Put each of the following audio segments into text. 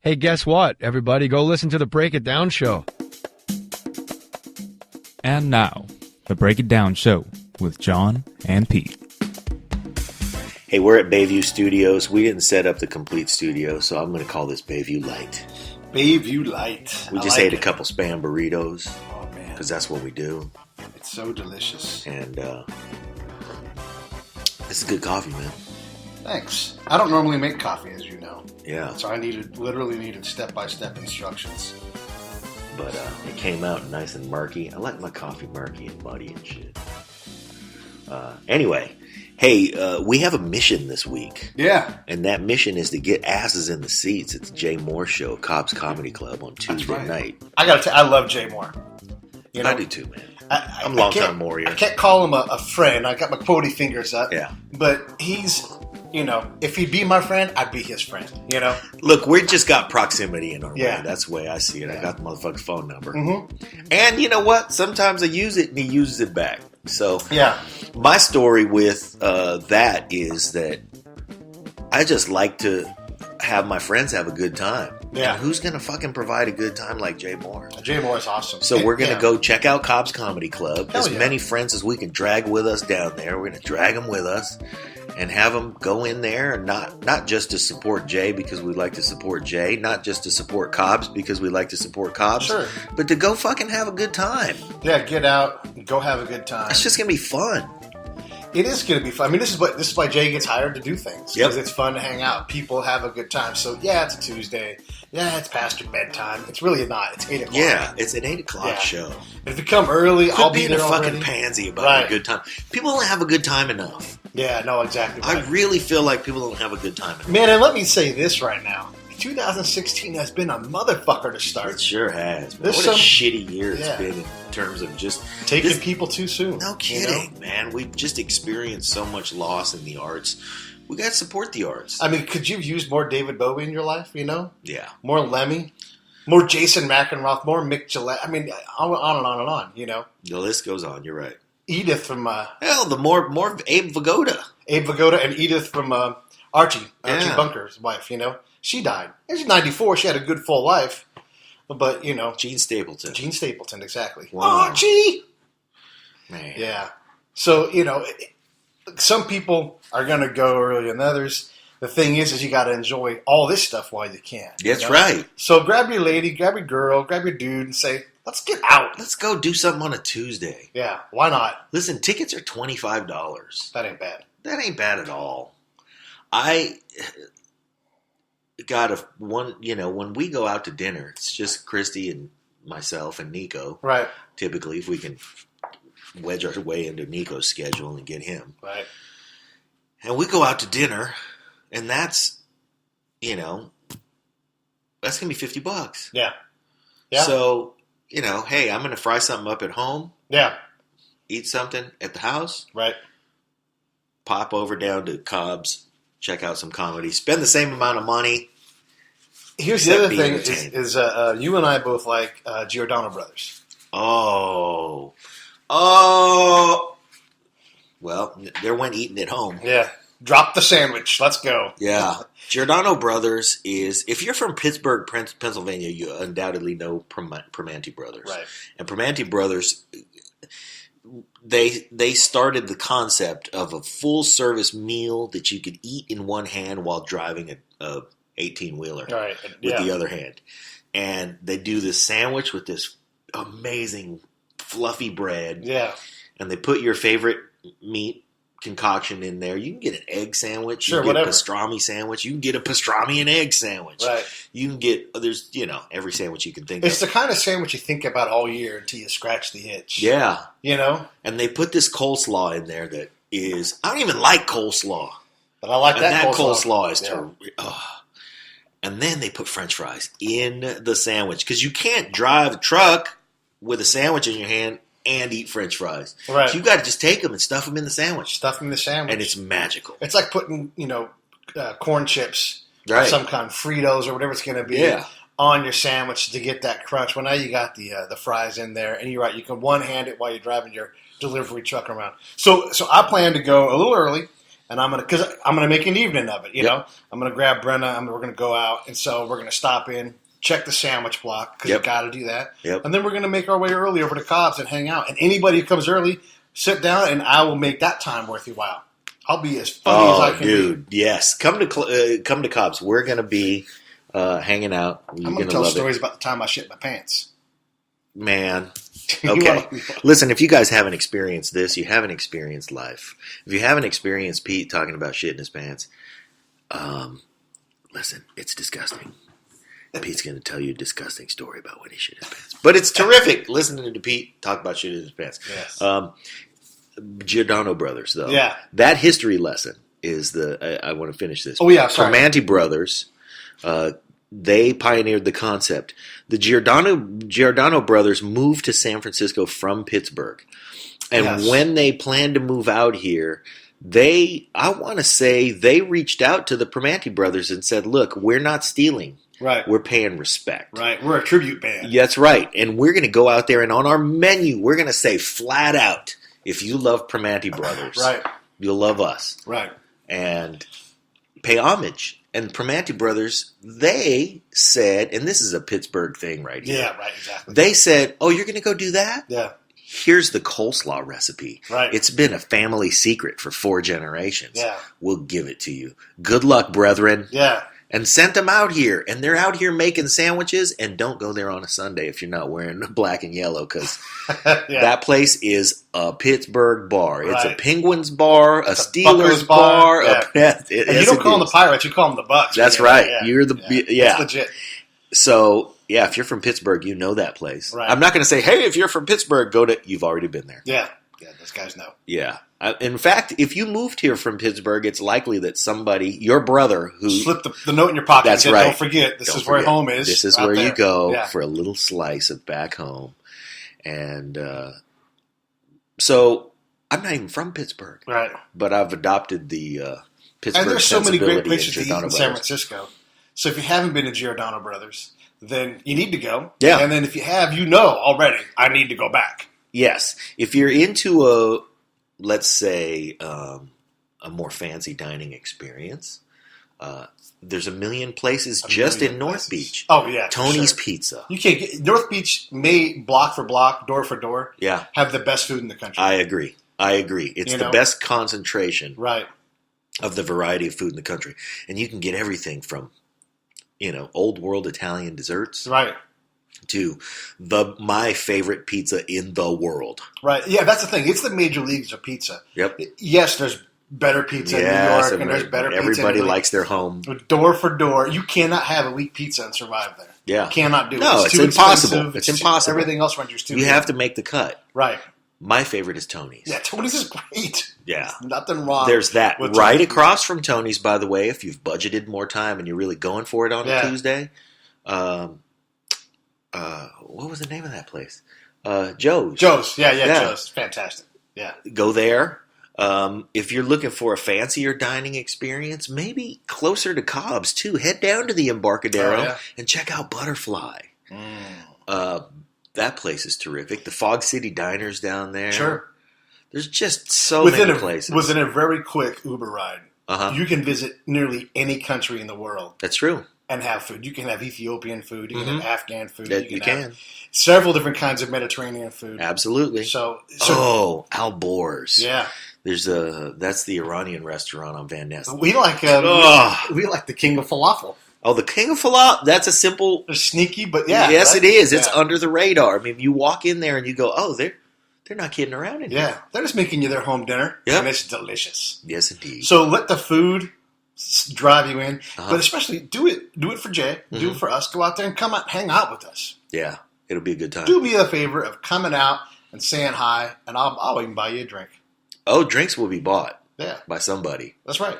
Hey, guess what, everybody? Go listen to the Break It Down show. And now, the Break It Down show with Jon and Pete. Hey, we're at Bayview Studios. We didn't set up the complete studio, so I'm going to call this Bayview Light. Bayview Light. We just ate a couple Spam burritos. Oh, man. Because that's what we do. It's so delicious. And this is good coffee, man. Thanks. I don't normally make coffee, as you know. Yeah. So I literally needed step-by-step instructions. But it came out nice and murky. I like my coffee murky and muddy and shit. Anyway, hey, we have a mission this week. Yeah. And that mission is to get asses in the seats at the Jay Mohr show, Cobb's Comedy Club, on Tuesday night. I gotta tell you, I love Jay Mohr. You know, I do too, man. I'm a long-time Mohr. I can't call him a friend. I got my quotey fingers up. Yeah. But he's, you know, if he'd be my friend, I'd be his friend, you know? Look, we just got proximity in our way. Yeah. That's the way I see it. Yeah. I got the motherfucker's phone number. Mm-hmm. And you know what? Sometimes I use it and he uses it back. So yeah, my story with that is that I just like to have my friends have a good time. Yeah. And who's going to fucking provide a good time like Jay Mohr? Jay Mohr is awesome. So we're going to go check out Cobb's Comedy Club. Hell as many friends as we can drag with us down there. We're going to drag them with us and have them go in there, and not just to support Jay because we like to support Jay, not just to support Cobb's because we like to support Cobb's, sure, but to go fucking have a good time. Yeah, get out, go have a good time. It's just going to be fun. It is going to be fun. I mean, this is why Jay gets hired to do things. Yep. Because it's fun to hang out. People have a good time. So, yeah, it's a Tuesday. Yeah, it's past your bedtime. It's really not. It's 8 o'clock. Yeah, it's an 8 o'clock show. If you come early, I'll be there a already. fucking pansy about a good time. People don't have a good time enough. Yeah, no, exactly. Right. I really feel like people don't have a good time enough. Man, and let me say this right now. 2016 has been a motherfucker to start. It sure has. There's what a shitty year it's been in terms of just taking people too soon. No kidding, man. We've just experienced so much loss in the arts. We got to support the arts. I mean, could you have used more David Bowie in your life, you know? Yeah. More Lemmy, more Jason McEnroe, more Mick Gillette. I mean, on and on and on, you know? The list goes on. You're right. Edith from... hell, the more Abe Vigoda. Abe Vigoda and Edith from Archie Bunker's wife, you know? She died. She's 94. She had a good full life. But, you know. Gene Stapleton. Gene Stapleton, exactly. Wow. Archie! Man. Yeah. So, you know, some people are going to go earlier than others. The thing is you got to enjoy all this stuff while you can. That's right. So grab your lady, grab your girl, grab your dude, and say, let's get out. Let's go do something on a Tuesday. Yeah, why not? Listen, tickets are $25. That ain't bad. That ain't bad at all. I got when we go out to dinner, it's just Christy and myself and Nico. Right. Typically, if we can wedge our way into Nico's schedule and get him. Right. And we go out to dinner, and that's going to be $50. Yeah. Yeah. So, hey, I'm going to fry something up at home. Yeah. Eat something at the house. Right. Pop over down to Cobb's, check out some comedy, spend the same amount of money. Here's the other thing is you and I both like Giordano Brothers. Oh. Well, there went eating at home. Yeah. Drop the sandwich. Let's go. Yeah. Giordano Brothers is, if you're from Pittsburgh, Pennsylvania, you undoubtedly know Primanti Brothers. Right. And Primanti Brothers, they started the concept of a full-service meal that you could eat in one hand while driving a 18-wheeler with the other hand. And they do this sandwich with this amazing fluffy bread. Yeah. And they put your favorite meat concoction in there. You can get an egg sandwich. Sure, you can get whatever. a pastrami sandwich. You can get a pastrami and egg sandwich. Right. You can get, there's, every sandwich you can think It's of. the kind of sandwich you think about all year until you scratch the itch. Yeah. You know? And they put this coleslaw in there that is, I don't even like coleslaw. But I like and that coleslaw is terrible. And then they put French fries in the sandwich. Because you can't drive a truck with a sandwich in your hand and eat French fries. Right. So you got to just take them and stuff them in the sandwich. Stuff them in the sandwich. And it's magical. It's like putting, corn chips or some kind of Fritos or whatever it's going to be on your sandwich to get that crunch. Well, now you got the fries in there. And you're right. You can one-hand it while you're driving your delivery truck around. So I plan to go a little early and I'm gonna make an evening of it. You know, I'm gonna grab Brenna. We're gonna go out, and so we're gonna stop in, check the sandwich block because you got to do that, and then we're gonna make our way early over to Cobb's and hang out. And anybody who comes early, sit down, and I will make that time worth your while. I'll be as funny as I can. Dude, yes, come to Cobb's. We're gonna be hanging out. I'm gonna tell stories about the time I shit my pants. Man. Okay. Listen, if you guys haven't experienced this, you haven't experienced life. If you haven't experienced Pete talking about shit in his pants, listen, it's disgusting. Pete's going to tell you a disgusting story about when he shit his pants. But it's terrific listening to Pete talk about shit in his pants. Yes. Giordano Brothers, though. Yeah. That history lesson is I want to finish this. Oh, yeah, sorry. Primanti Brothers, they pioneered the concept. The Giordano brothers moved to San Francisco from Pittsburgh. And when they planned to move out here, I want to say they reached out to the Primanti brothers and said, look, we're not stealing. Right. We're paying respect. Right. We're a tribute band. That's right. And we're going to go out there and on our menu, we're going to say flat out, if you love Primanti brothers, right, you'll love us. Right. And pay homage. And Primanti brothers, they said, and this is a Pittsburgh thing right here. Yeah, right, exactly. They said, oh, you're going to go do that? Yeah. Here's the coleslaw recipe. Right. It's been a family secret for 4 generations. Yeah. We'll give it to you. Good luck, brethren. Yeah. And sent them out here. And they're out here making sandwiches. And don't go there on a Sunday if you're not wearing black and yellow. Because that place is a Pittsburgh bar. It's a Penguins bar, a Steelers bar. And you don't call them the Pirates. You call them the Bucks. That's right. Yeah. You're the That's legit. So, yeah, if you're from Pittsburgh, you know that place. Right. I'm not going to say, hey, if you're from Pittsburgh, you've already been there. Yeah. Yeah, those guys know. Yeah. In fact, if you moved here from Pittsburgh, it's likely that somebody, your brother, who slipped the note in your pocket. That's and said, right. Don't forget, this is where home is. This is where you go for a little slice of back home. And so I'm not even from Pittsburgh, right? But I've adopted the Pittsburgh. And there's so many great places to eat in San Francisco. So if you haven't been to Giordano Brothers, then you need to go. Yeah. And then if you have, you know already, I need to go back. Yes. If you're into let's say, a more fancy dining experience, there's a million places just in North Beach. Oh, yeah. Tony's Pizza. You can't get North Beach may block for block, door for door, have the best food in the country. I agree. It's the best concentration of the variety of food in the country. And you can get everything from, old world Italian desserts. Right. To my favorite pizza in the world. Right. Yeah, that's the thing. It's the major leagues of pizza. Yep. Yes, there's better pizza in New York, and there's better pizza in Everybody likes their home. Door for door. You cannot have a weak pizza and survive there. Yeah. You cannot do it. No, it's too impossible. Expensive. It's impossible. Everything else renders too. You have to make the cut. Right. My favorite is Tony's. Yeah, Tony's is great. Yeah. Nothing wrong. There's that. Right across from Tony's, by the way, if you've budgeted more time and you're really going for it on a Tuesday. What was the name of that place? Joe's. Joe's. Yeah, Joe's. Fantastic. Yeah. Go there. If you're looking for a fancier dining experience, maybe closer to Cobb's too. Head down to the Embarcadero and check out Butterfly. That place is terrific. The Fog City Diner's down there. Sure. There's just so many places. Within a very quick Uber ride, you can visit nearly any country in the world. That's true. And have food. You can have Ethiopian food. You can have Afghan food. You can. Several different kinds of Mediterranean food. Absolutely. Al Boor's. Yeah. That's the Iranian restaurant on Van Ness. We like the King of Falafel. Oh, the King of Falafel. That's a simple. They're sneaky, but yes, it is. It's under the radar. I mean, you walk in there and you go, oh, they're not kidding around in here. Yeah, they're just making you their home dinner, and it's delicious. Yes, indeed. So let the food drive you in, but especially do it for Jay, do it for us. Go out there and come out, hang out with us. Yeah, it'll be a good time. Do me a favor of coming out and saying hi, and I'll even buy you a drink. Oh, drinks will be bought. Yeah, by somebody. That's right.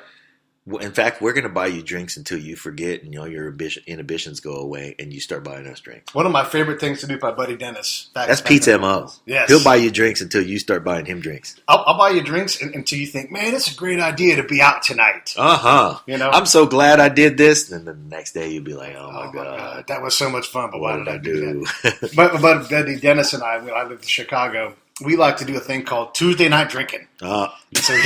In fact, we're going to buy you drinks until you forget and your inhibitions go away and you start buying us drinks. One of my favorite things to do with my buddy Dennis. That's Pete's MO. Yes. He'll buy you drinks until you start buying him drinks. I'll buy you drinks until you think, man, it's a great idea to be out tonight. I'm so glad I did this. And then the next day you'll be like, oh my God. That was so much fun, but why did I do that? My buddy Dennis and I lived in Chicago, we like to do a thing called Tuesday night drinking. So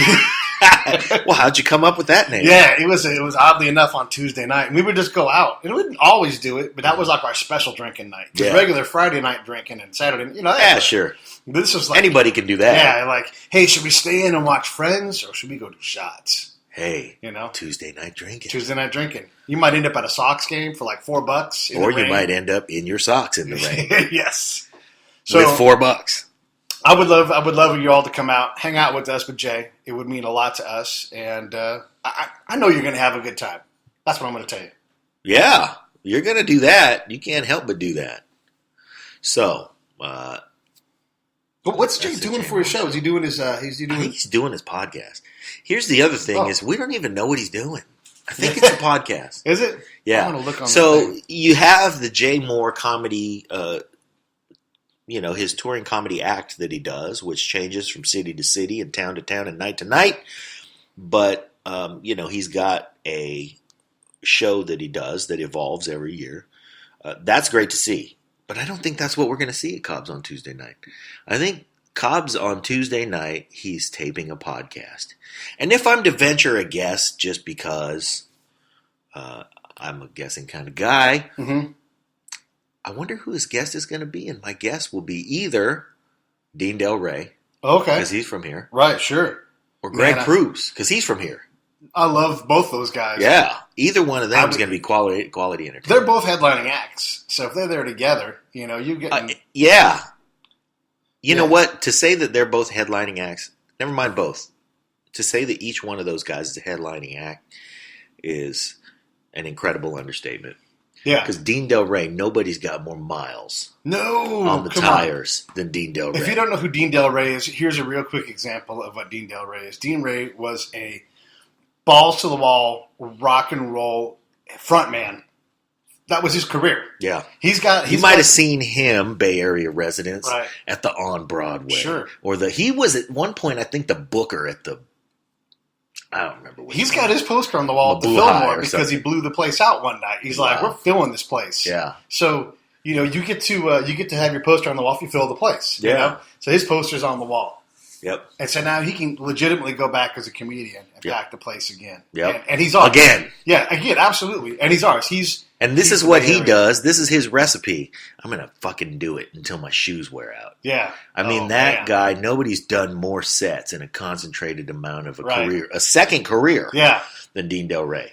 Well, how'd you come up with that name? Yeah, it was oddly enough on Tuesday night. And we would just go out. And we wouldn't always do it, but that was like our special drinking night. Just regular Friday night drinking and Saturday, Sure. This was like anybody can do that. Yeah, like, hey, should we stay in and watch Friends or should we go do shots? Hey, Tuesday night drinking. Tuesday night drinking. You might end up at a Sox game for like $4. Or you might end up in your socks in the rain. Yes. So, with $4. I would love you all to come out, hang out with us, with Jay. It would mean a lot to us. And I know you're going to have a good time. That's what I'm going to tell you. Yeah, you're going to do that. You can't help but do that. So, but what's Jay doing for his show? Is he doing his? He's doing his podcast. Here's the other thing: is we don't even know what he's doing. I think it's a podcast. Is it? Yeah. I want to look on. So you have the Jay Mohr comedy, his touring comedy act that he does, which changes from city to city and town to town and night to night. But he's got a show that he does that evolves every year. That's great to see. But I don't think that's what we're going to see at Cobb's on Tuesday night. I think Cobb's on Tuesday night, he's taping a podcast. And if I'm to venture a guess, just because I'm a guessing kind of guy, I wonder who his guest is going to be. And my guess will be either Dean Del Rey. Okay. Because he's from here. Right, sure. Or Greg Proops, because he's from here. I love both those guys. Yeah. Either one of them is going to be quality entertainment. They're both headlining acts. So if they're there together, you get... yeah. You know what? To say that they're both headlining acts, never mind both. To say that each one of those guys is a headlining act is an incredible understatement. Yeah. Because Dean Del Rey, nobody's got more miles on the tires than Dean Del Rey. If you don't know who Dean Del Rey is, here's a real quick example of what Dean Del Rey is. Dean Rey was a balls to the wall, rock and roll frontman. That was his career. Yeah. You might have seen him, Bay Area residents, right, at the On Broadway. Sure. Or he was at one point, I think, the booker at the, I don't remember what he's got his poster on the wall at the Fillmore because he blew the place out one night. He's like, we're filling this place. Yeah. So, you get to have your poster on the wall if you fill the place. Yeah. You know? So his poster's on the wall. Yep. And so now he can legitimately go back as a comedian and pack the place again. Yep. And he's ours. Again. Yeah, again, absolutely. And he's ours. And this is what he does. This is his recipe. I'm going to fucking do it until my shoes wear out. Yeah. I mean, guy, nobody's done more sets in a concentrated amount of career, a second career, than Dean Del Rey.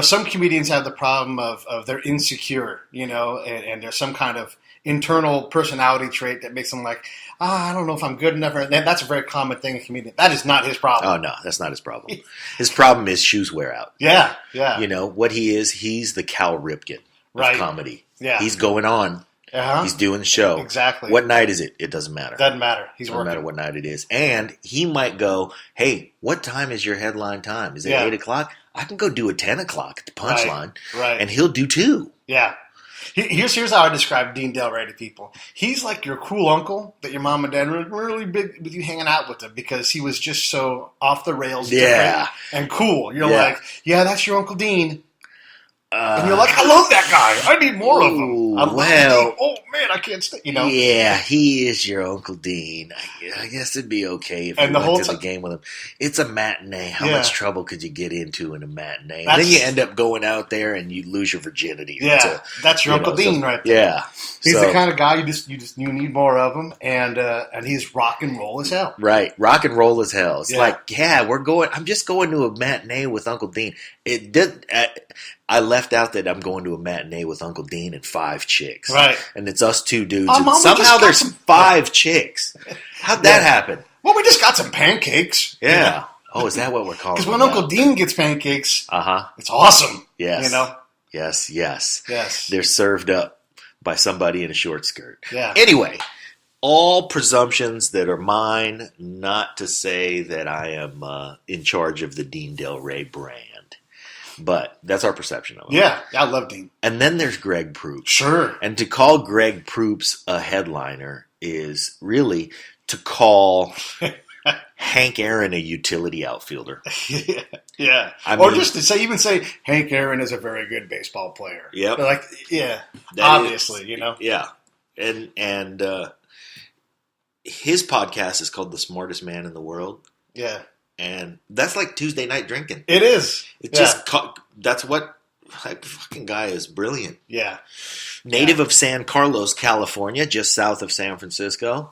Some comedians have the problem of they're insecure, and there's some kind of internal personality trait that makes them like, I don't know if I'm good enough. And that's a very common thing in comedian. That is not his problem. Oh, no, that's not his problem. His problem is shoes wear out. Yeah, yeah. What he is, he's the Cal Ripken of comedy. Yeah. He's going on. Uh-huh. He's doing the show. Exactly. What night is it? It doesn't matter. Doesn't matter. He's working. No matter what night it is. And he might go, hey, what time is your headline time? Is it 8 o'clock? I can go do a 10 o'clock at the Punchline. Right. And he'll do 2. Yeah. Here's how I describe Dean Del Rey to people. He's like your cool uncle that your mom and dad were really big with you hanging out with him because he was just so off the rails different and cool. You're like, that's your Uncle Dean. And you're like, I love that guy. I need more of him. Oh, man, I can't stay. Yeah, he is your Uncle Dean. I guess it'd be okay if you went to the game with him. It's a matinee. How much trouble could you get into in a matinee? And then you end up going out there and you lose your virginity. Yeah, that's your Uncle Dean right there. Yeah. He's the kind of guy you need more of him, and he's rock and roll as hell. Right, rock and roll as hell. It's I'm just going to a matinee with Uncle Dean. It did. I left out that I'm going to a matinee with Uncle Dean and 5 chicks. Right. And it's us 2 dudes. And somehow there's 5 chicks. How'd that happen? Well, we just got some pancakes. Yeah. Oh, is that what we're calling it? Because when Uncle Dean gets pancakes, it's awesome. Yes. Yes. They're served up by somebody in a short skirt. Yeah. Anyway, all presumptions that are mine, not to say that I am in charge of the Dean Del Rey brand. But that's our perception of it. Yeah, I love Dean. And then there's Greg Proops. Sure. And to call Greg Proops a headliner is really to call Hank Aaron a utility outfielder. Yeah. Just to say Hank Aaron is a very good baseball player. Yep. Like, obviously, Yeah. And his podcast is called The Smartest Man in the World. Yeah. And that's like Tuesday night drinking. It is. That's what, that fucking guy is brilliant. Yeah. Native of San Carlos, California, just south of San Francisco,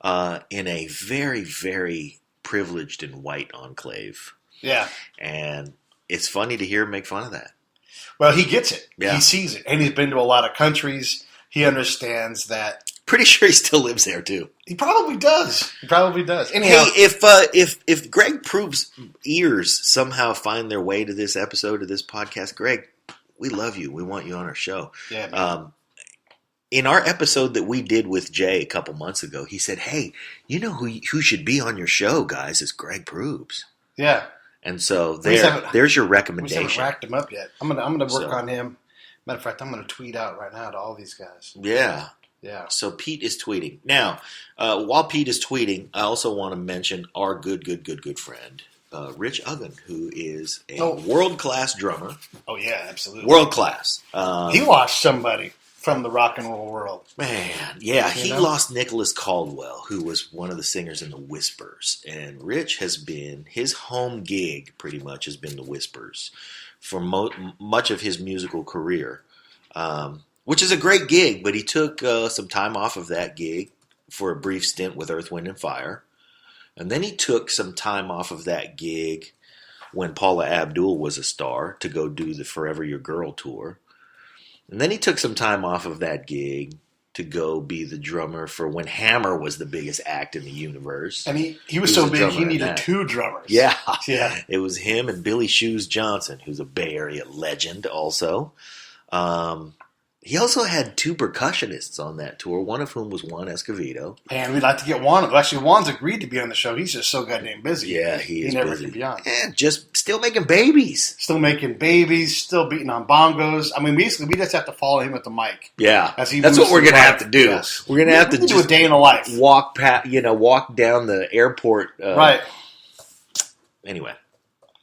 in a very, very privileged and white enclave. Yeah. And it's funny to hear him make fun of that. Well, he gets it. Yeah. He sees it. And he's been to a lot of countries. He understands that. Pretty sure he still lives there, too. He probably does. Anyhow, hey, if Greg Proof's ears somehow find their way to this episode of this podcast, Greg, we love you. We want you on our show. Yeah, in our episode that we did with Jay a couple months ago, he said, hey, you know who should be on your show, guys, is Greg Proofs. Yeah. And so there's your recommendation. We haven't racked him up yet. I'm gonna work on him. Matter of fact, I'm gonna tweet out right now to all these guys. Yeah. Yeah. So Pete is tweeting. Now, while Pete is tweeting, I also want to mention our good friend, Rich Uggan, who is a world-class drummer. Oh, yeah, absolutely. World-class. He lost somebody from the rock and roll world. Man, yeah. He lost Nicholas Caldwell, who was one of the singers in the Whispers. And Rich has been, his home gig pretty much has been the Whispers for much of his musical career. Which is a great gig, but he took some time off of that gig for a brief stint with Earth, Wind, and Fire. And then he took some time off of that gig when Paula Abdul was a star to go do the Forever Your Girl tour. And then he took some time off of that gig to go be the drummer for when Hammer was the biggest act in the universe. And he was so big, he needed two drummers. Yeah. Yeah. It was him and Billy Shoes Johnson, who's a Bay Area legend also. He also had two percussionists on that tour, one of whom was Juan Escovedo. And we'd like to get Juan. Actually, Juan's agreed to be on the show. He's just so goddamn busy. Yeah, he is never busy. can be on. And just still making babies. Still making babies, still beating on bongos. I mean, basically, we just have to follow him with the mic. Yeah, that's what we're going to have to do. Yes. We're going to have to do a day in the life. Walk down the airport. Right. Anyway,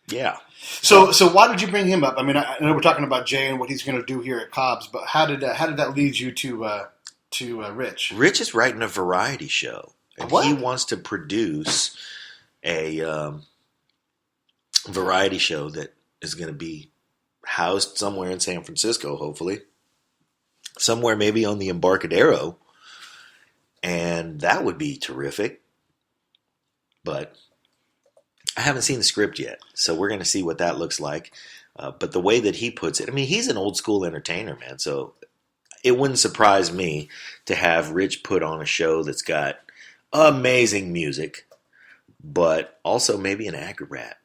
yeah. So why did you bring him up? I mean, I know we're talking about Jay and what he's going to do here at Cobb's, but how did that lead you to Rich? Rich is writing a variety show, and he wants to produce a variety show that is going to be housed somewhere in San Francisco, hopefully, somewhere maybe on the Embarcadero, and that would be terrific. But I haven't seen the script yet, so we're going to see what that looks like. But the way that he puts it, I mean, he's an old school entertainer, man. So it wouldn't surprise me to have Rich put on a show that's got amazing music, but also maybe an acrobat.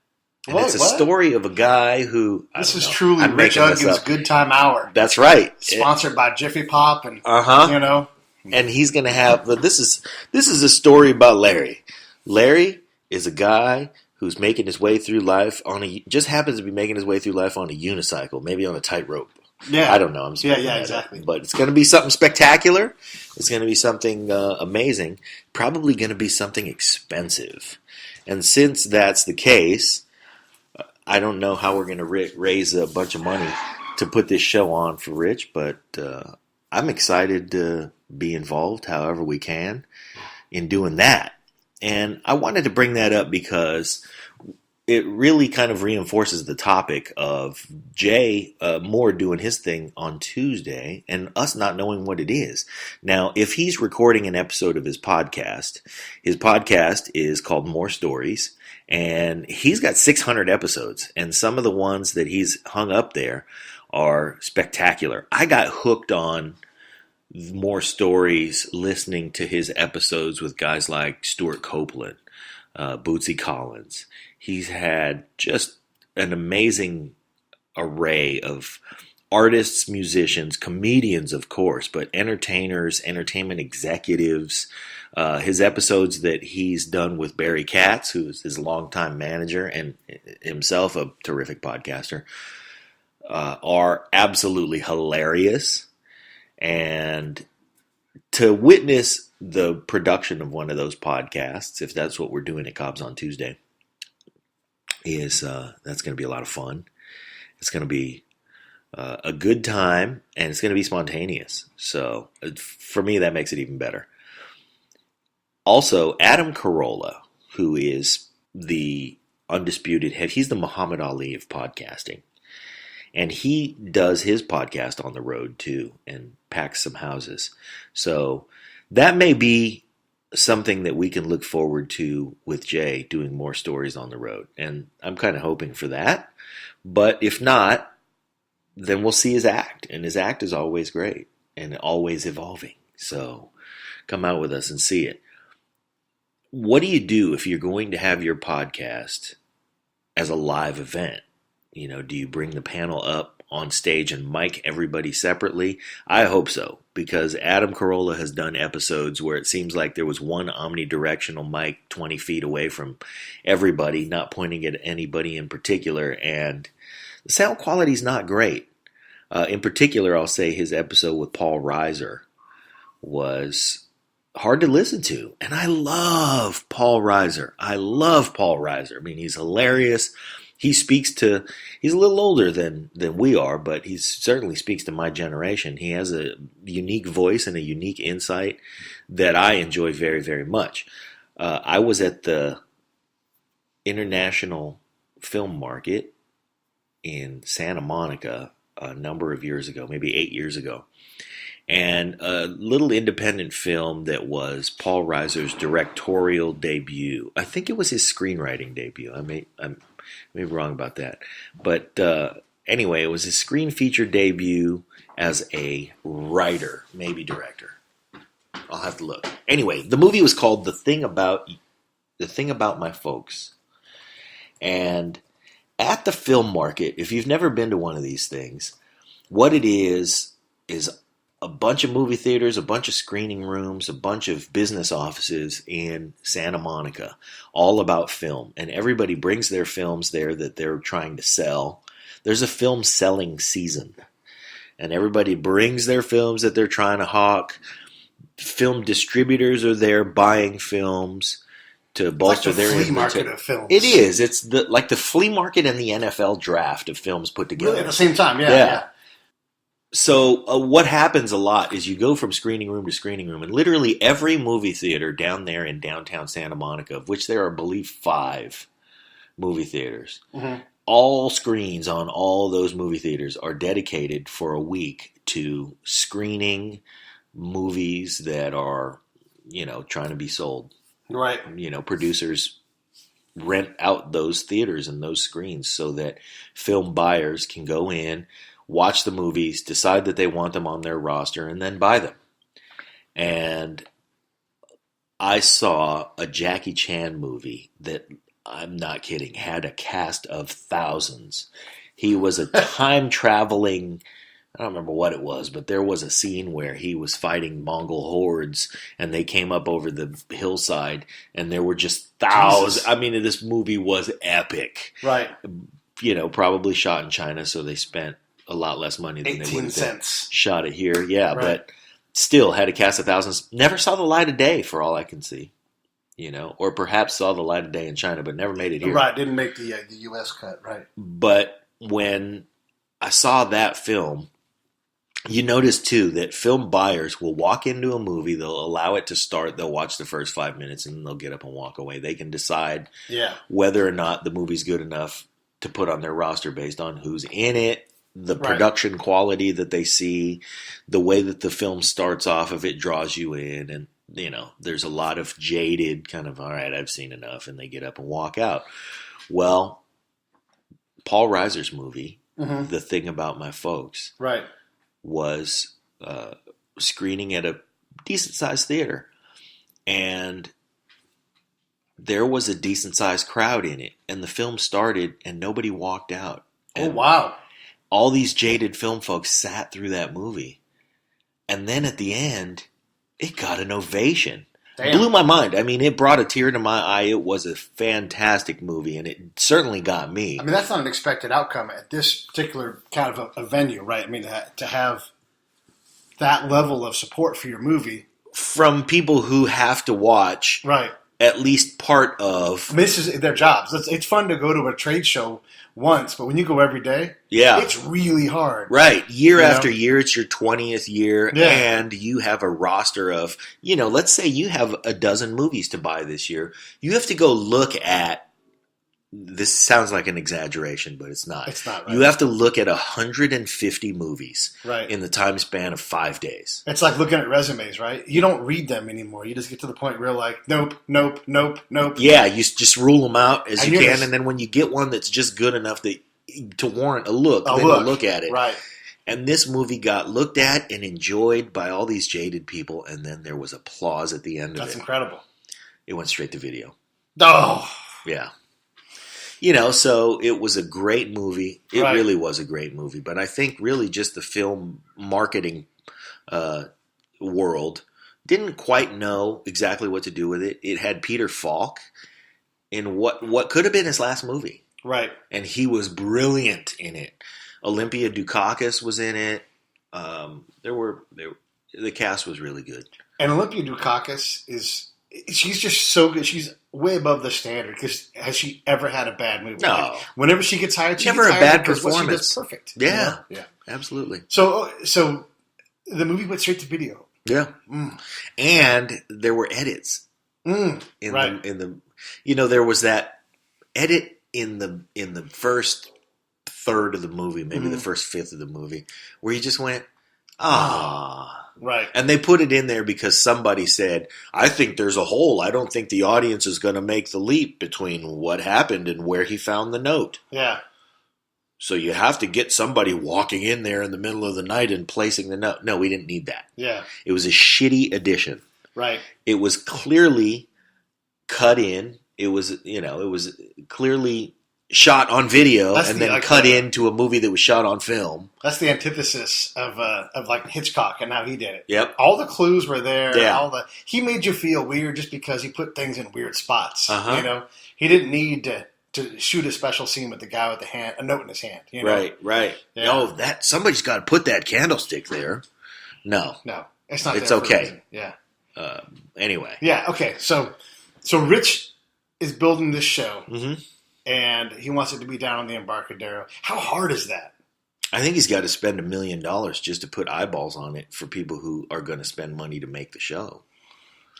And it's a story of a guy who... This is truly Rich Uggan's Good Time Hour. That's right. Sponsored by Jiffy Pop and, And he's going to have... But this is a story about Larry. Larry is a guy who's making his way through life just happens to be making his way through life on a unicycle, maybe on a tightrope. Yeah. I don't know. Exactly. But it's going to be something spectacular. It's going to be something amazing. Probably going to be something expensive. And since that's the case, I don't know how we're going to raise a bunch of money to put this show on for Rich, but I'm excited to be involved however we can in doing that. And I wanted to bring that up because it really kind of reinforces the topic of Jay Mohr doing his thing on Tuesday and us not knowing what it is. Now, if he's recording an episode of his podcast is called More Stories, and he's got 600 episodes, and some of the ones that he's hung up there are spectacular. I got hooked on More Stories listening to his episodes with guys like Stuart Copeland, Bootsy Collins. He's had just an amazing array of artists, musicians, comedians, of course, but entertainers, entertainment executives. His episodes that he's done with Barry Katz, who is his longtime manager and himself a terrific podcaster, are absolutely hilarious. And to witness the production of one of those podcasts, if that's what we're doing at Cobb's on Tuesday, that's going to be a lot of fun. It's going to be a good time, and it's going to be spontaneous. So for me, that makes it even better. Also, Adam Carolla, who is the undisputed head. He's the Muhammad Ali of podcasting. And he does his podcast on the road too and packs some houses. So that may be something that we can look forward to with Jay, doing more stories on the road. And I'm kind of hoping for that. But if not, then we'll see his act. And his act is always great and always evolving. So come out with us and see it. What do you do if you're going to have your podcast as a live event? You know, do you bring the panel up on stage and mic everybody separately? I hope so, because Adam Carolla has done episodes where it seems like there was one omnidirectional mic 20 feet away from everybody, not pointing at anybody in particular, and the sound quality is not great. In particular, I'll say his episode with Paul Reiser was hard to listen to, and I love Paul Reiser. I mean, he's hilarious. He's a little older than we are, but he certainly speaks to my generation. He has a unique voice and a unique insight that I enjoy very, very much. I was at the International Film Market in Santa Monica a number of years ago, maybe 8 years ago. And a little independent film that was Paul Reiser's directorial debut. I think it was his screenwriting debut. I'm maybe wrong about that. But anyway, it was his screen feature debut as a writer, maybe director. I'll have to look. Anyway, the movie was called The Thing About My Folks. And at the film market, if you've never been to one of these things, what it is a bunch of movie theaters, a bunch of screening rooms, a bunch of business offices in Santa Monica, all about film. And everybody brings their films there that they're trying to sell. There's a film selling season. And everybody brings their films that they're trying to hawk. Film distributors are there buying films to bolster their flea market of films. It is. It's like the flea market and the NFL draft of films put together. Really, at the same time, yeah. So what happens a lot is you go from screening room to screening room, and literally every movie theater down there in downtown Santa Monica, of which there are, I believe, 5 movie theaters, all screens on all those movie theaters are dedicated for a week to screening movies that are, trying to be sold. Right. Producers rent out those theaters and those screens so that film buyers can go in, watch the movies, decide that they want them on their roster, and then buy them. And I saw a Jackie Chan movie that, I'm not kidding, had a cast of thousands. He was a time-traveling, I don't remember what it was, but there was a scene where he was fighting Mongol hordes, and they came up over the hillside, and there were just thousands. Jesus. I mean, this movie was epic. Right. Probably shot in China, so they spent a lot less money than they would have shot it here. Yeah, right. But still had a cast of thousands. Never saw the light of day, for all I can see. Or perhaps saw the light of day in China, but never made it here. Right, didn't make the U.S. cut, right. But when I saw that film, you notice, too, that film buyers will walk into a movie, they'll allow it to start, they'll watch the first 5 minutes, and then they'll get up and walk away. They can decide whether or not the movie's good enough to put on their roster based on who's in it, the production quality that they see, the way that the film starts off, if it draws you in, and there's a lot of jaded kind of, all right, I've seen enough, and they get up and walk out. Well, Paul Reiser's movie, The Thing About My Folks, was screening at a decent-sized theater, and there was a decent-sized crowd in it, and the film started, and nobody walked out. Oh, wow. All these jaded film folks sat through that movie. And then at the end, it got an ovation. Damn. Blew my mind. I mean, it brought a tear to my eye. It was a fantastic movie, and it certainly got me. I mean, that's not an expected outcome at this particular kind of a venue, right? I mean, to have that level of support for your movie. From people who have to watch at least part of... I mean, this is their jobs. It's fun to go to a trade show once, but when you go every day, it's really hard. Right. Year after year, it's your 20th year, and you have a roster of, let's say you have a dozen movies to buy this year. You have to go look at this sounds like an exaggeration, but it's not. It's not right. You have to look at 150 movies in the time span of 5 days. It's like looking at resumes, right? You don't read them anymore. You just get to the point where you're like, nope, nope, nope, nope. Yeah, you just rule them out as you can, and then when you get one that's just good enough to warrant a look, then you look at it. Right. And this movie got looked at and enjoyed by all these jaded people, and then there was applause at the end of it. That's incredible. It went straight to video. Oh. Yeah. So it was a great movie. It really was a great movie. But I think really just the film marketing world didn't quite know exactly what to do with it. It had Peter Falk in what could have been his last movie. Right. And he was brilliant in it. Olympia Dukakis was in it. The cast was really good. And Olympia Dukakis she's just so good. She's way above the standard because has she ever had a bad movie? No. Like, whenever she gets hired, she never gets a hired bad because performance. What she does perfect. Yeah. Yeah. Absolutely. So the movie went straight to video. Yeah. And there were edits. There was that edit in the first third of the movie, maybe the first fifth of the movie, where you just went, ah. Right. And they put it in there because somebody said, I think there's a hole. I don't think the audience is going to make the leap between what happened and where he found the note. Yeah. So you have to get somebody walking in there in the middle of the night and placing the note. No, we didn't need that. Yeah. It was a shitty addition. Right. It was clearly cut in. It was clearly shot on video and then cut into a movie that was shot on film. That's the antithesis of like Hitchcock and how he did it. Yep. All the clues were there. Yeah. He made you feel weird just because he put things in weird spots. He didn't need to shoot a special scene with the guy with a note in his hand. Right. Yeah. No, somebody's got to put that candlestick there. No, it's not. It's there okay. For a reason. Yeah. Anyway. Yeah. Okay. So Rich is building this show. Mm-hmm. And he wants it to be down on the Embarcadero. How hard is that? I think he's got to spend $1 million just to put eyeballs on it for people who are going to spend money to make the show.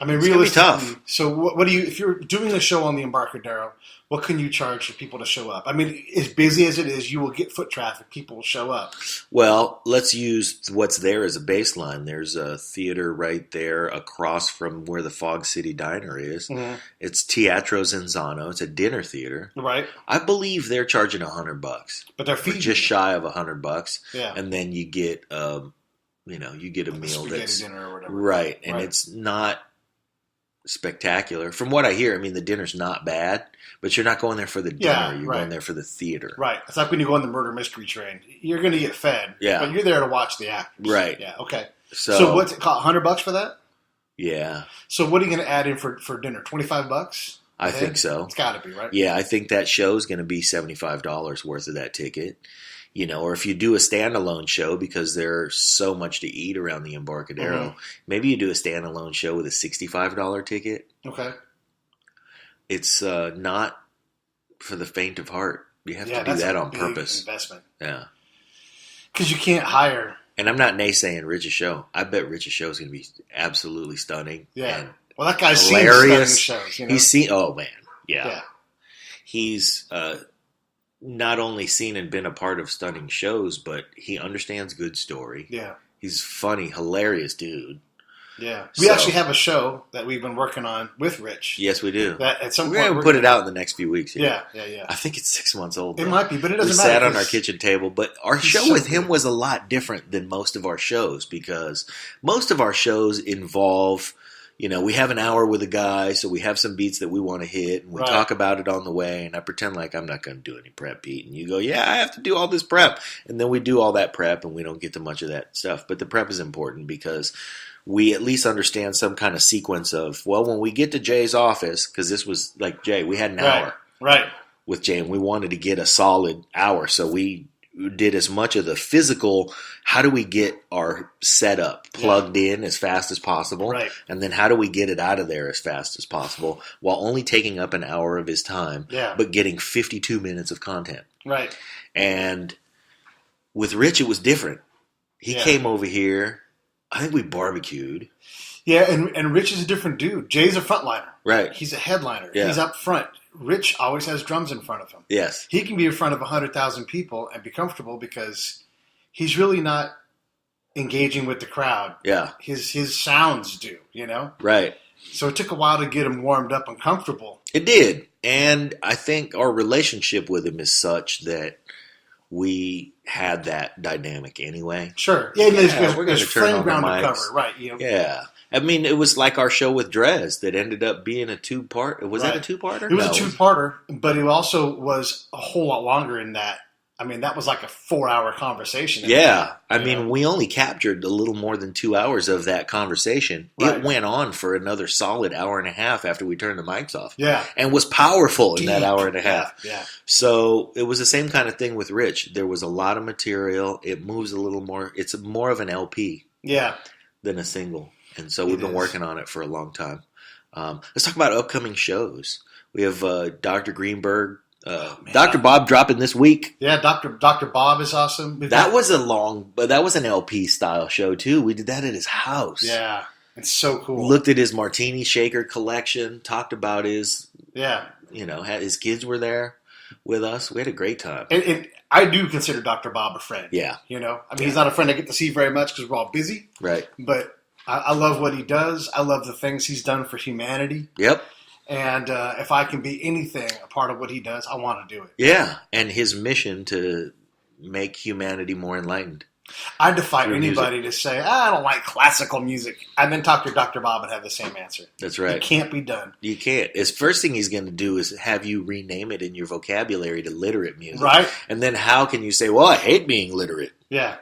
I mean, it's realistically, tough. So what do you, if you're doing a show on the Embarcadero, what can you charge for people to show up? I mean, as busy as it is, you will get foot traffic. People will show up. Well, let's use what's there as a baseline. There's a theater right there across from where the Fog City Diner is. Mm-hmm. It's Teatro Zenzano. It's a dinner theater. Right. I believe they're charging $100. But they're feeding just shy of $100. Yeah. And then you get, you get a meal that's dinner or whatever. Right. And it's not spectacular. From what I hear, I mean, the dinner's not bad, but you're not going there for the dinner. You're going there for the theater. Right. It's like when you go on the murder mystery train. You're going to get fed. Yeah. But you're there to watch the actors. Right. Yeah. Okay. So what's it cost? $100 for that? Yeah. So what are you going to add in for dinner? $25? I think so. It's got to be, right? Yeah. I think that show's going to be $75 worth of that ticket. Or if you do a standalone show because there's so much to eat around the Embarcadero, maybe you do a standalone show with a $65 ticket. Okay. It's not for the faint of heart. You have to do that on purpose. Investment. Yeah. Because you can't hire. And I'm not naysaying Rich's show. I bet Rich's show is going to be absolutely stunning. Yeah. And well, that guy's hilarious. Seen stunning shows. He's seen. Oh man. Yeah. He's not only seen and been a part of stunning shows, but he understands good story. Yeah. He's funny, hilarious dude. Yeah. We actually have a show that we've been working on with Rich. Yes, we do. That at some we're point going to put it out in the next few weeks. Yeah. I think it's 6 months old. It might be, but it doesn't matter. matter. We sat on our kitchen table, but our show with him was a lot different than most of our shows because most of our shows involve... we have an hour with a guy, so we have some beats that we want to hit, and we talk about it on the way, and I pretend like I'm not going to do any prep, Pete. And you go, yeah, I have to do all this prep. And then we do all that prep, and we don't get to much of that stuff. But the prep is important because we at least understand some kind of sequence of, well, when we get to Jay's office, because this was like Jay, we had an hour with Jay, and we wanted to get a solid hour, so we did as much of the physical, how do we get our setup plugged in as fast as possible, and then how do we get it out of there as fast as possible while only taking up an hour of his time, but getting 52 minutes of content. Right. And with Rich, it was different. He came over here. I think we barbecued. Yeah, and Rich is a different dude. Jay's a frontliner. Right. He's a headliner. Yeah. He's up front. Rich always has drums in front of him. Yes. He can be in front of 100,000 people and be comfortable because he's really not engaging with the crowd. Yeah. His sounds do, Right. So it took a while to get him warmed up and comfortable. It did. And I think our relationship with him is such that we had that dynamic anyway. Sure. Yeah, we're going to turn on the mics. Cover, right. Yeah. I mean, it was like our show with Drez that ended up being a two-part. Was that a two-parter? It was a two-parter, but it also was a whole lot longer in that. I mean, that was like a 4-hour conversation. Yeah. I mean, we only captured a little more than 2 hours of that conversation. Right. It went on for another solid hour and a half after we turned the mics off. Yeah. And was powerful in that hour and a half. Yeah. So it was the same kind of thing with Rich. There was a lot of material. It moves a little more. It's more of an LP than a single. And so we've been working on it for a long time. Let's talk about upcoming shows. We have Dr. Greenberg. Dr. Bob dropping this week. Yeah, Dr. Bob is awesome. That was an LP style show too. We did that at his house. Yeah, it's so cool. Looked at his martini shaker collection. Talked about his his kids were there with us. We had a great time. And I do consider Dr. Bob a friend. Yeah, he's not a friend I get to see very much because we're all busy. Right, but I love what he does. I love the things he's done for humanity. Yep. And if I can be anything a part of what he does, I want to do it. Yeah, and his mission to make humanity more enlightened. I defy anybody to say, I don't like classical music, and then talk to Dr. Bob and have the same answer. That's right. It can't be done. You can't. His first thing he's going to do is have you rename it in your vocabulary to literate music. Right. And then how can you say, well, I hate being literate? Yeah.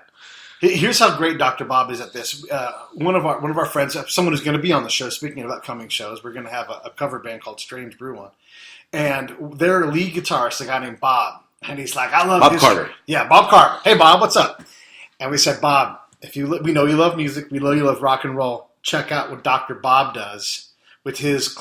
Here's how great Dr. Bob is at this. One of our friends, someone who's going to be on the show, speaking of upcoming shows, we're going to have a cover band called Strange Brew on. And their lead guitarist, a guy named Bob, and he's like, I love Bob history. Carter. Yeah, Bob Carter. Hey, Bob, what's up? And we said, Bob, we know you love music. We know you love rock and roll. Check out what Dr. Bob does with his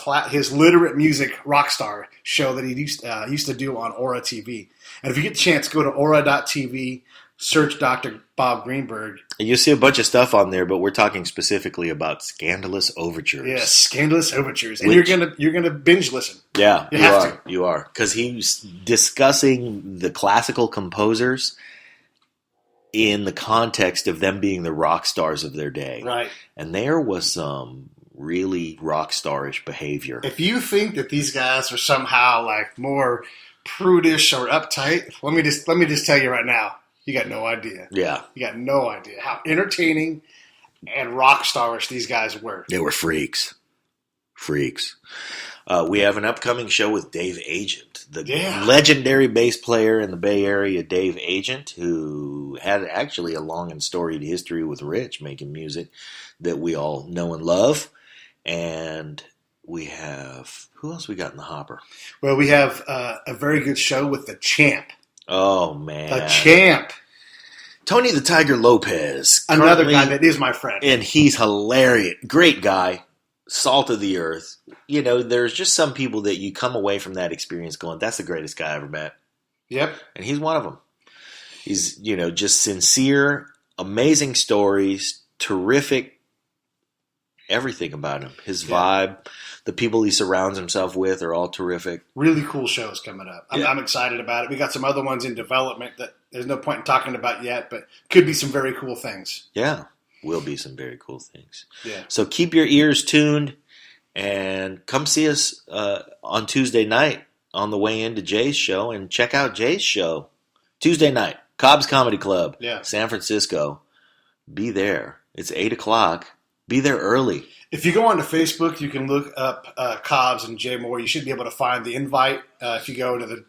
literate music rockstar show that he used to do on Aura TV. And if you get the chance, go to aura.tv. Search Dr. Bob Greenberg. And you'll see a bunch of stuff on there, but we're talking specifically about Scandalous Overtures. Yes, Scandalous Overtures. And you're gonna binge listen. Yeah, you are. Because he's discussing the classical composers in the context of them being the rock stars of their day. Right. And there was some really rock starish behavior. If you think that these guys are somehow like more prudish or uptight, let me just tell you right now. You got no idea. Yeah. You got no idea how entertaining and rock starish these guys were. They were freaks. We have an upcoming show with Dave Agent, the legendary bass player in the Bay Area, Dave Agent, who had actually a long and storied history with Rich making music that we all know and love. And we have, who else we got in the hopper? Well, we have a very good show with the Champ. Oh, man. The Champ. Tony the Tiger Lopez. Another guy that is my friend. And he's hilarious. Great guy. Salt of the earth. There's just some people that you come away from that experience going, that's the greatest guy I ever met. Yep. And he's one of them. He's, just sincere, amazing stories, terrific everything about him. His vibe, the people he surrounds himself with are all terrific. Really cool shows coming up. I'm excited about it. We got some other ones in development that there's no point in talking about yet, but could be some very cool things. Yeah, will be some very cool things. Yeah. So keep your ears tuned and come see us on Tuesday night on the way into Jay's show, and check out Jay's show. Tuesday night, Cobb's Comedy Club, San Francisco. Be there. It's 8 o'clock. Be there early. If you go onto Facebook, you can look up Cobb's and Jay Mohr. You should be able to find the invite. If you go to the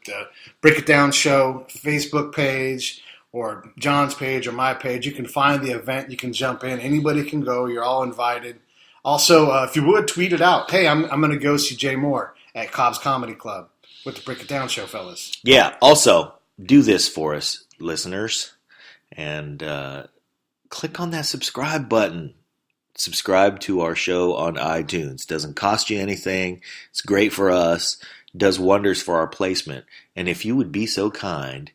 Break It Down Show Facebook page or John's page or my page, you can find the event. You can jump in. Anybody can go. You're all invited. Also, if you would, tweet it out. Hey, I'm going to go see Jay Mohr at Cobb's Comedy Club with the Break It Down Show, fellas. Yeah. Also, do this for us, listeners, and click on that subscribe button. Subscribe to our show on iTunes. Doesn't cost you anything. It's great for us. Does wonders for our placement. And if you would be so kind,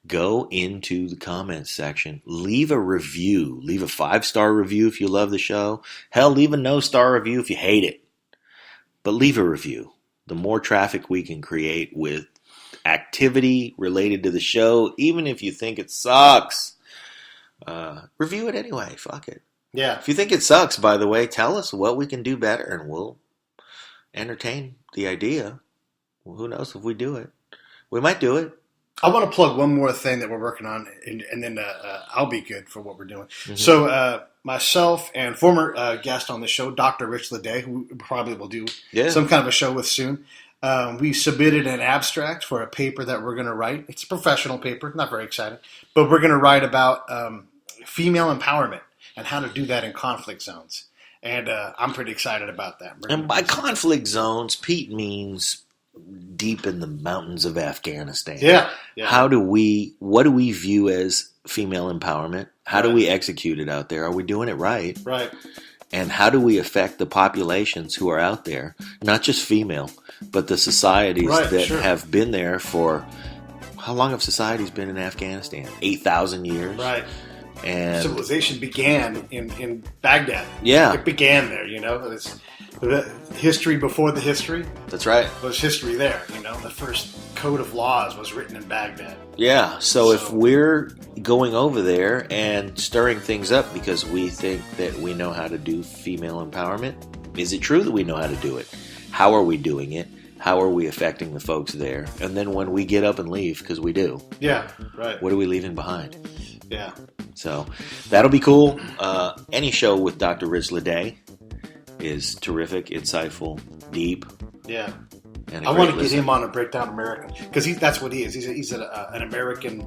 go into the comments section. Leave a review. Leave a 5-star review if you love the show. Hell, leave a no-star review if you hate it. But leave a review. the more traffic we can create with activity related to the show, even if you think it sucks, review it anyway. Fuck it. Yeah. If you think it sucks, by the way, tell us what we can do better, and we'll entertain the idea. Well, who knows if we do it? We might do it. I want to plug one more thing that we're working on, and then I'll be good for what we're doing. Mm-hmm. So myself and former guest on the show, Dr. Rich Leday, who probably will do some kind of a show with soon, we submitted an abstract for a paper that we're going to write. It's a professional paper, not very exciting, but we're going to write about female empowerment and how to do that in conflict zones. And I'm pretty excited about that. And by conflict zones, Pete means deep in the mountains of Afghanistan. Yeah. What do we view as female empowerment? How do we execute it out there? Are we doing it right? Right. And how do we affect the populations who are out there, not just female, but the societies have been there for, how long have societies been in Afghanistan? 8,000 years? Right. And civilization began in Baghdad. Yeah. It began there, It's the history before the history. That's right. There's history there, The first code of laws was written in Baghdad. Yeah, so if we're going over there and stirring things up because we think that we know how to do female empowerment, is it true that we know how to do it? How are we doing it? How are we affecting the folks there? And then when we get up and leave, because we do. Yeah, right. What are we leaving behind? Yeah. So that'll be cool. Any show with Dr. Rich Leday is terrific, insightful, deep. Yeah. I want to get him on a Breakdown American because that's what he is. He's an American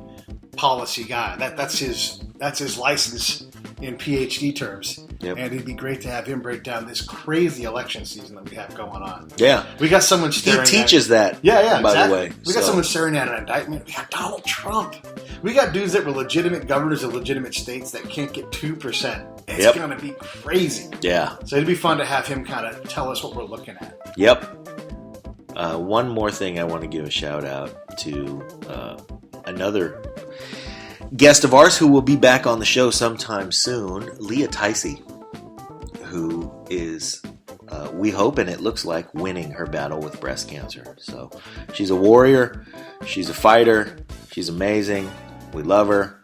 policy guy. That's his license in PhD terms. Yep. And it'd be great to have him break down this crazy election season that we have going on. Yeah. We got someone staring He teaches that, Yeah, by exactly. the way. We got someone staring at an indictment. We got Donald Trump. We got dudes that were legitimate governors of legitimate states that can't get 2%. It's going to be crazy. Yeah. So it'd be fun to have him kind of tell us what we're looking at. Yep. One more thing I want to give a shout out to another guest of ours who will be back on the show sometime soon, Leah Ticey, who is, we hope and it looks like, winning her battle with breast cancer. So she's a warrior, she's a fighter, she's amazing, we love her,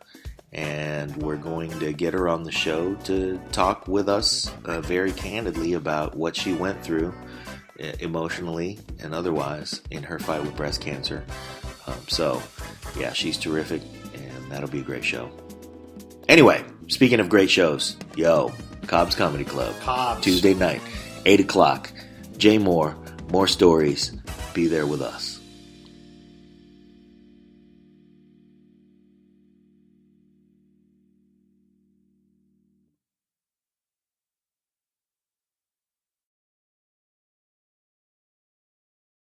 and we're going to get her on the show to talk with us very candidly about what she went through emotionally and otherwise in her fight with breast cancer. So yeah, she's terrific, and that'll be a great show. Anyway, speaking of great shows, Cobb's Comedy Club, Tuesday night, 8 o'clock. Jay Mohr, more stories. Be there with us.